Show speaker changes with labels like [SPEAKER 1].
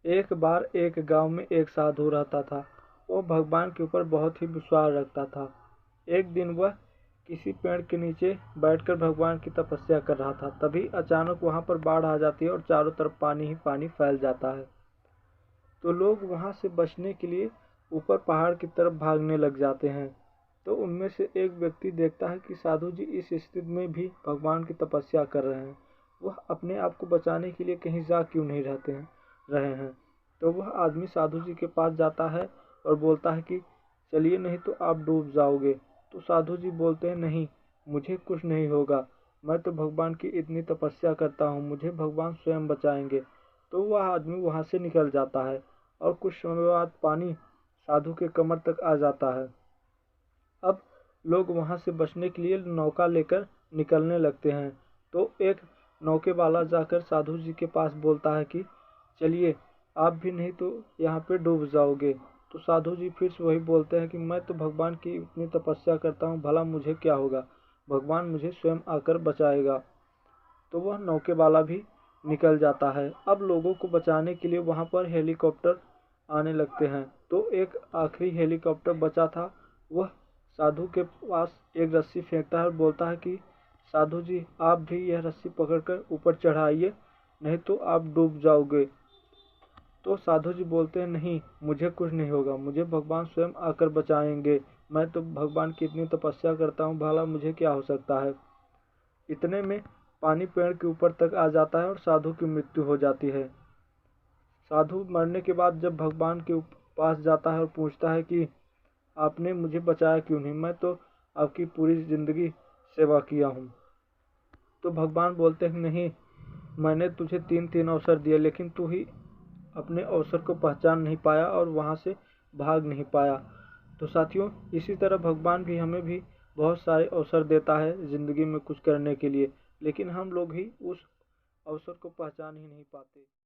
[SPEAKER 1] एक बार एक गांव में एक साधु रहता था। वो भगवान के ऊपर बहुत ही विश्वास रखता था। एक दिन वह किसी पेड़ के नीचे बैठकर भगवान की तपस्या कर रहा था। तभी अचानक वहां पर बाढ़ आ जाती है और चारों तरफ पानी ही पानी फैल जाता है। तो लोग वहां से बचने के लिए ऊपर पहाड़ की तरफ भागने लग जाते हैं। तो उनमें से एक व्यक्ति देखता है कि साधु जी इस स्थिति में भी भगवान की तपस्या कर रहे हैं। वह अपने आप को बचाने के लिए कहीं जा क्यों नहीं रहे हैं। तो वह आदमी साधु जी के पास जाता है और बोलता है कि चलिए, नहीं तो आप डूब जाओगे। तो साधु जी बोलते हैं, नहीं, मुझे कुछ नहीं होगा, मैं तो भगवान की इतनी तपस्या करता हूँ, मुझे भगवान स्वयं बचाएंगे। तो वह आदमी वहां से निकल जाता है और कुछ समय बाद पानी साधु के कमर तक आ जाता है। अब लोग वहां से बचने के लिए नौका लेकर निकलने लगते हैं। तो एक नौके वाला जाकर साधु जी के पास बोलता है कि चलिए, आप भी नहीं तो यहाँ पे डूब जाओगे। तो साधु जी फिर से वही बोलते हैं कि मैं तो भगवान की इतनी तपस्या करता हूँ, भला मुझे क्या होगा, भगवान मुझे स्वयं आकर बचाएगा। तो वह नौके वाला भी निकल जाता है। अब लोगों को बचाने के लिए वहां पर हेलीकॉप्टर आने लगते हैं। तो एक आखिरी हेलीकॉप्टर बचा था, वह साधु के पास एक रस्सी फेंकता है और बोलता है कि साधु जी, आप भी यह रस्सी पकड़कर ऊपर चढ़ाइए, नहीं तो आप डूब जाओगे। तो साधु जी बोलते हैं, नहीं, मुझे कुछ नहीं होगा, मुझे भगवान स्वयं आकर बचाएंगे, मैं तो भगवान की इतनी तपस्या करता हूँ, भला मुझे क्या हो सकता है। इतने में पानी पेड़ के ऊपर तक आ जाता है और साधु की मृत्यु हो जाती है। साधु मरने के बाद जब भगवान के पास जाता है और पूछता है कि आपने मुझे बचाया क्यों नहीं, मैं तो आपकी पूरी जिंदगी सेवा किया हूँ। तो भगवान बोलते हैं, नहीं, मैंने तुझे तीन तीन अवसर दिए, लेकिन तू ही अपने अवसर को पहचान नहीं पाया और वहाँ से भाग नहीं पाया। तो साथियों, इसी तरह भगवान भी हमें भी बहुत सारे अवसर देता है ज़िंदगी में कुछ करने के लिए, लेकिन हम लोग ही उस अवसर को पहचान ही नहीं पाते।